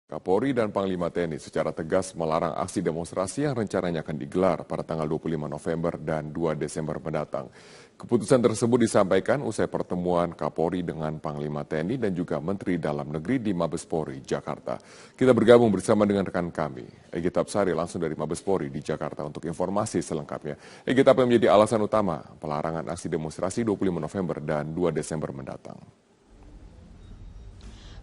Kapolri dan Panglima TNI secara tegas melarang aksi demonstrasi yang rencananya akan digelar pada tanggal 25 November dan 2 Desember mendatang. Keputusan tersebut disampaikan usai pertemuan Kapolri dengan Panglima TNI dan juga Menteri Dalam Negeri di Mabes Polri, Jakarta. Kita bergabung bersama dengan rekan kami, Egy Tapsari langsung dari Mabes Polri di Jakarta untuk informasi selengkapnya. Egy, apa yang menjadi alasan utama pelarangan aksi demonstrasi 25 November dan 2 Desember mendatang?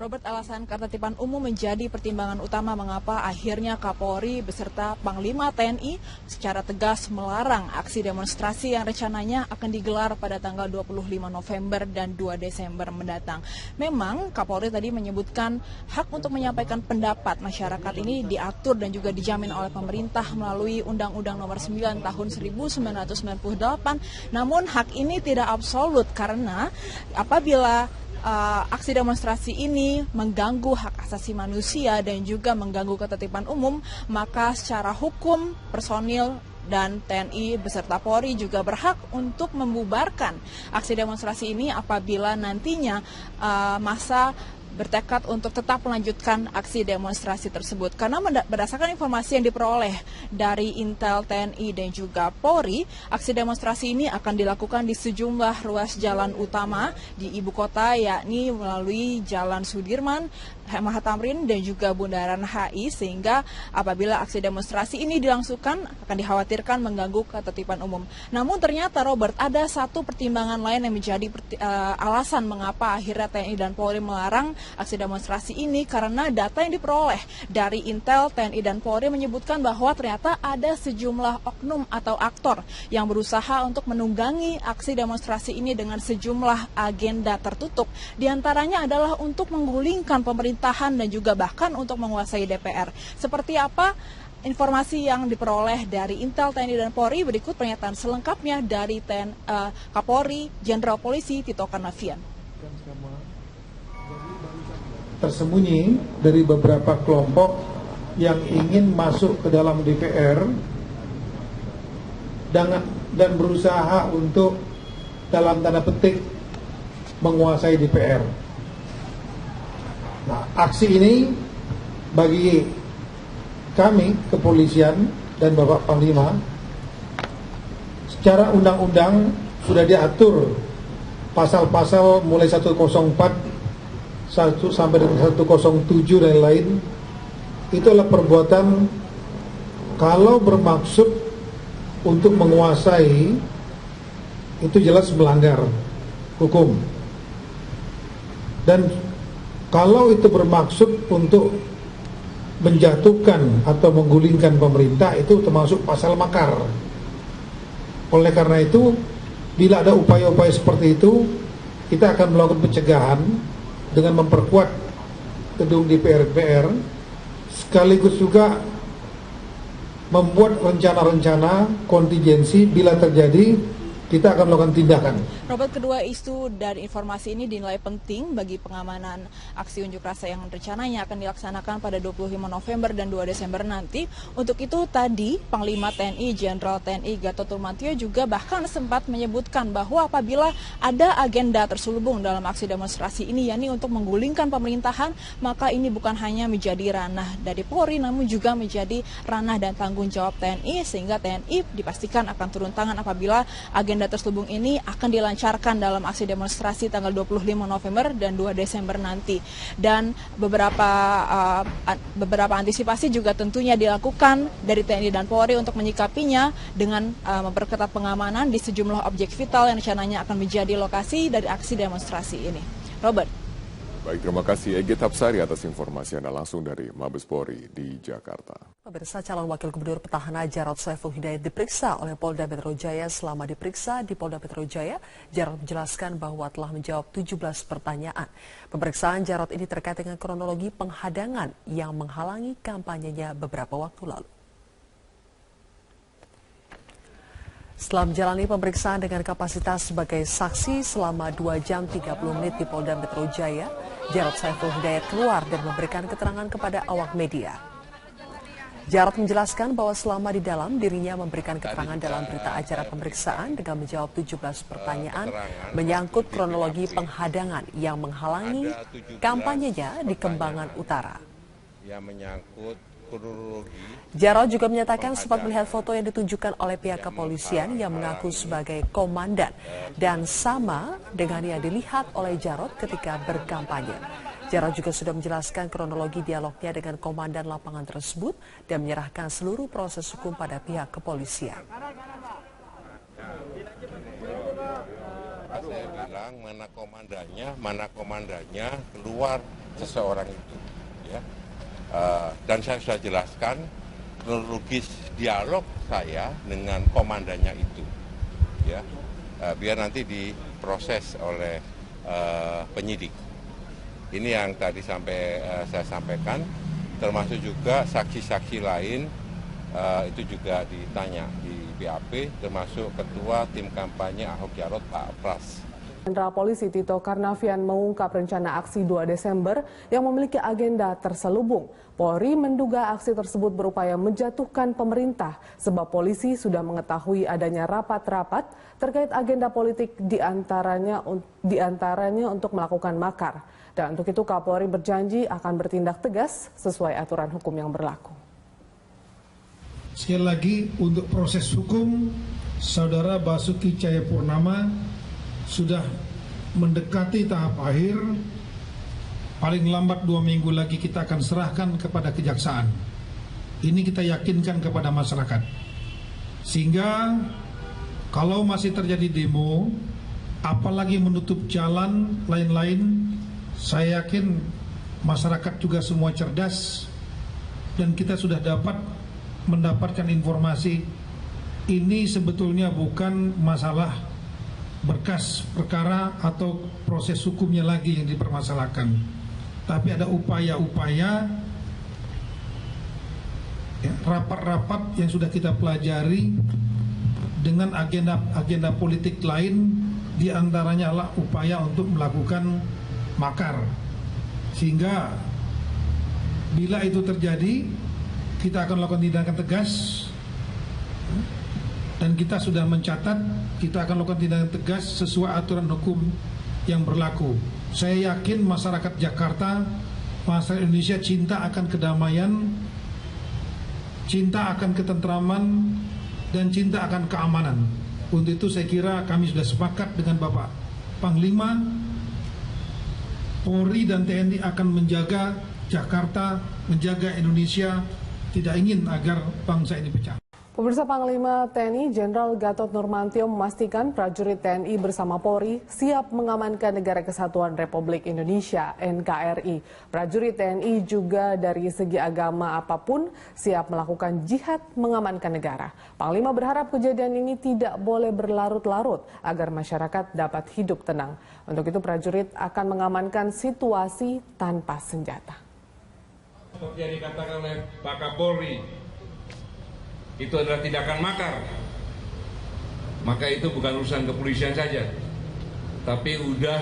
Robert, alasan ketertiban umum menjadi pertimbangan utama mengapa akhirnya Kapolri beserta Panglima TNI secara tegas melarang aksi demonstrasi yang rencananya akan digelar pada tanggal 25 November dan 2 Desember mendatang. Memang Kapolri tadi menyebutkan hak untuk menyampaikan pendapat masyarakat ini diatur dan juga dijamin oleh pemerintah melalui Undang-Undang Nomor 9 Tahun 1998. Namun hak ini tidak absolut karena apabila aksi demonstrasi ini mengganggu hak asasi manusia dan juga mengganggu ketertiban umum, maka secara hukum personil dan TNI beserta Polri juga berhak untuk membubarkan aksi demonstrasi ini apabila nantinya massa bertekad untuk tetap melanjutkan aksi demonstrasi tersebut. Karena berdasarkan informasi yang diperoleh dari Intel TNI dan juga Polri, aksi demonstrasi ini akan dilakukan di sejumlah ruas jalan utama di ibu kota, yakni melalui Jalan Sudirman, MH Tamrin dan juga Bundaran HI, sehingga apabila aksi demonstrasi ini dilangsungkan akan dikhawatirkan mengganggu ketertiban umum. Namun ternyata Robert, ada satu pertimbangan lain yang menjadi alasan mengapa akhirnya TNI dan Polri melarang aksi demonstrasi ini, karena data yang diperoleh dari Intel, TNI dan Polri menyebutkan bahwa ternyata ada sejumlah oknum atau aktor yang berusaha untuk menunggangi aksi demonstrasi ini dengan sejumlah agenda tertutup. Di antaranya adalah untuk menggulingkan pemerintahan dan juga bahkan untuk menguasai DPR. Seperti apa informasi yang diperoleh dari Intel, TNI dan Polri? Berikut pernyataan selengkapnya dari Kapolri Jenderal Polisi Tito Karnavian. Tersembunyi dari beberapa kelompok yang ingin masuk ke dalam DPR dan berusaha untuk dalam tanda petik menguasai DPR. Nah, aksi ini bagi kami kepolisian dan Bapak Panglima secara undang-undang sudah diatur pasal-pasal mulai 104 1 sampai dengan 107 dan lain. Itu adalah perbuatan kalau bermaksud untuk menguasai, itu jelas melanggar hukum. Dan kalau itu bermaksud untuk menjatuhkan atau menggulingkan pemerintah, itu termasuk pasal makar. Oleh karena itu, bila ada upaya-upaya seperti itu, kita akan melakukan pencegahan dengan memperkuat gedung DPR sekaligus juga membuat rencana-rencana kontingensi bila terjadi kita akan melakukan tindakan. Robert, kedua isu dari informasi ini dinilai penting bagi pengamanan aksi unjuk rasa yang rencananya akan dilaksanakan pada 25 November dan 2 Desember nanti. Untuk itu tadi Panglima TNI Jenderal TNI Gatot Nurmantio juga bahkan sempat menyebutkan bahwa apabila ada agenda terselubung dalam aksi demonstrasi ini, yakni untuk menggulingkan pemerintahan, maka ini bukan hanya menjadi ranah dari Polri, namun juga menjadi ranah dan tanggung jawab TNI, sehingga TNI dipastikan akan turun tangan apabila agenda terselubung ini akan dilancarkan dalam aksi demonstrasi tanggal 25 November dan 2 Desember nanti. Dan beberapa antisipasi juga tentunya dilakukan dari TNI dan Polri untuk menyikapinya dengan memperketat pengamanan di sejumlah objek vital yang rencananya akan menjadi lokasi dari aksi demonstrasi ini. Robert. Baik, terima kasih Egy Tapsari atas informasi Anda langsung dari Mabes Polri di Jakarta. Pemirsa, calon wakil gubernur petahana Jarod Saiful Hidayat diperiksa oleh Polda Metro Jaya. Selama diperiksa di Polda Metro Jaya, Jarod menjelaskan bahwa telah menjawab 17 pertanyaan. Pemeriksaan Jarod ini terkait dengan kronologi penghadangan yang menghalangi kampanyenya beberapa waktu lalu. Setelah menjalani pemeriksaan dengan kapasitas sebagai saksi selama 2 jam 30 menit di Polda Metro Jaya, Jarod Saiful Hidayat keluar dan memberikan keterangan kepada awak media. Jarod menjelaskan bahwa selama di dalam dirinya memberikan keterangan dalam berita acara pemeriksaan dengan menjawab 17 pertanyaan menyangkut kronologi penghadangan yang menghalangi kampanyenya di Kembangan Utara. yang menyangkut kronologi. Jarod juga menyatakan sempat melihat foto yang ditunjukkan oleh pihak kepolisian yang mengaku sebagai komandan dan sama dengan yang dilihat oleh Jarod ketika berkampanye. Jarod juga sudah menjelaskan kronologi dialognya dengan komandan lapangan tersebut dan menyerahkan seluruh proses hukum pada pihak kepolisian. Saya bilang mana komandannya keluar seseorang itu, ya. Dan saya sudah jelaskan kronologis dialog saya dengan komandannya itu, ya. Biar nanti diproses oleh penyidik. Ini yang tadi saya sampaikan, termasuk juga saksi-saksi lain itu juga ditanya di BAP, termasuk Ketua Tim Kampanye Ahok Jarot Pak Pras. Jenderal Polisi Tito Karnavian mengungkap rencana aksi 2 Desember yang memiliki agenda terselubung. Polri menduga aksi tersebut berupaya menjatuhkan pemerintah sebab polisi sudah mengetahui adanya rapat-rapat terkait agenda politik diantaranya untuk melakukan makar. Dan untuk itu Kapolri berjanji akan bertindak tegas sesuai aturan hukum yang berlaku. Sekali lagi untuk proses hukum, Saudara Basuki Cahayapurnama sudah mendekati tahap akhir. Paling lambat 2 minggu lagi kita akan serahkan kepada kejaksaan. Ini kita yakinkan kepada masyarakat. Sehingga kalau masih terjadi demo, apalagi menutup jalan lain-lain, saya yakin masyarakat juga semua cerdas dan kita sudah dapat mendapatkan informasi ini sebetulnya bukan masalah berkas perkara atau proses hukumnya lagi yang dipermasalahkan, tapi ada upaya-upaya rapat-rapat yang sudah kita pelajari dengan agenda politik lain, diantaranya adalah upaya untuk melakukan makar, sehingga bila itu terjadi kita akan lakukan tindakan tegas. Dan kita sudah mencatat, kita akan lakukan tindakan tegas sesuai aturan hukum yang berlaku. Saya yakin masyarakat Jakarta, masyarakat Indonesia cinta akan kedamaian, cinta akan ketentraman, dan cinta akan keamanan. Untuk itu saya kira kami sudah sepakat dengan Bapak Panglima, Polri dan TNI akan menjaga Jakarta, menjaga Indonesia, tidak ingin agar bangsa ini pecah. Pemirsa, Panglima TNI Jenderal Gatot Nurmantio memastikan prajurit TNI bersama Polri siap mengamankan Negara Kesatuan Republik Indonesia (NKRI). Prajurit TNI juga dari segi agama apapun siap melakukan jihad mengamankan negara. Panglima berharap kejadian ini tidak boleh berlarut-larut agar masyarakat dapat hidup tenang. Untuk itu prajurit akan mengamankan situasi tanpa senjata. Seperti yang dikatakan oleh Pak Kapolri, itu adalah tindakan makar. Maka itu bukan urusan kepolisian saja, tapi udah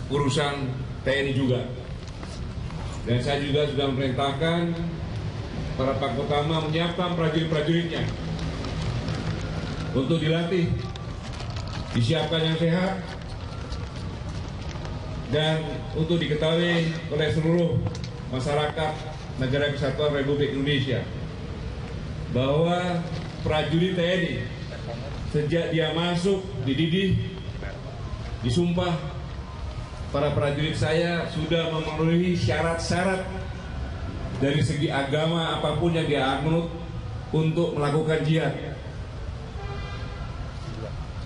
urusan TNI juga. Dan saya juga sudah memerintahkan para Pakotama menyiapkan prajurit-prajuritnya untuk dilatih, disiapkan yang sehat, dan untuk diketahui oleh seluruh masyarakat Negara Kesatuan Republik Indonesia bahwa prajurit TNI sejak dia masuk, dididih, disumpah, para prajurit saya sudah memenuhi syarat-syarat dari segi agama apapun yang dia anut untuk melakukan jihad.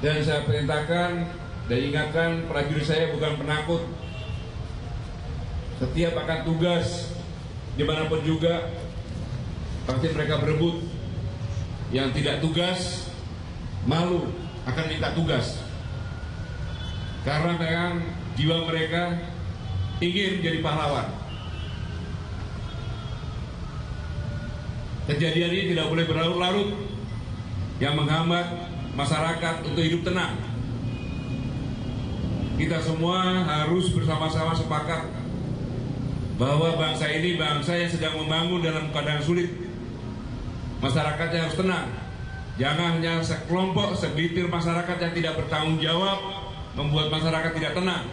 Dan saya perintahkan dan ingatkan prajurit saya bukan penakut. Setiap akan tugas dimanapun juga pasti mereka berebut. Yang tidak tugas, malu akan minta tugas. Karena memang jiwa mereka ingin menjadi pahlawan. Kejadian ini tidak boleh berlarut-larut yang menghambat masyarakat untuk hidup tenang. Kita semua harus bersama-sama sepakat bahwa bangsa ini bangsa yang sedang membangun dalam keadaan sulit. Masyarakatnya harus tenang. Jangan hanya sekelompok, segelintir masyarakat yang tidak bertanggung jawab membuat masyarakat tidak tenang.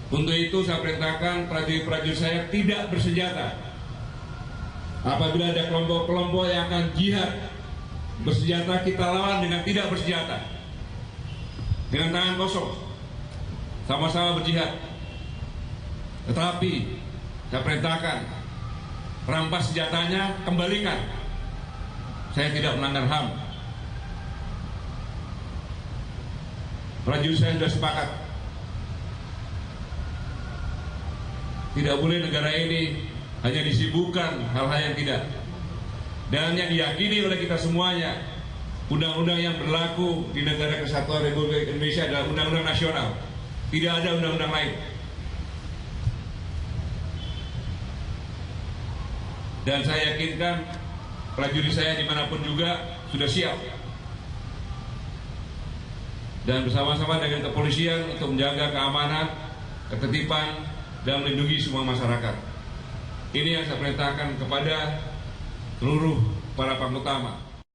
Untuk itu saya perintahkan prajurit-prajurit saya tidak bersenjata. Apabila ada kelompok-kelompok yang akan jihad bersenjata, kita lawan dengan tidak bersenjata, dengan tangan kosong, sama-sama berjihad. Tetapi saya perintahkan, rampas senjatanya, kembalikan. Saya tidak melanggar HAM. Prajurit saya sudah sepakat. Tidak boleh negara ini hanya disibukkan hal-hal yang tidak. Dan yang diyakini oleh kita semuanya, undang-undang yang berlaku di Negara Kesatuan Republik Indonesia adalah undang-undang nasional. Tidak ada undang-undang lain. Dan saya yakinkan prajurit saya dimanapun juga sudah siap. Dan bersama-sama dengan kepolisian untuk menjaga keamanan, ketertiban, dan melindungi semua masyarakat. Ini yang saya perintahkan kepada seluruh para pangutama.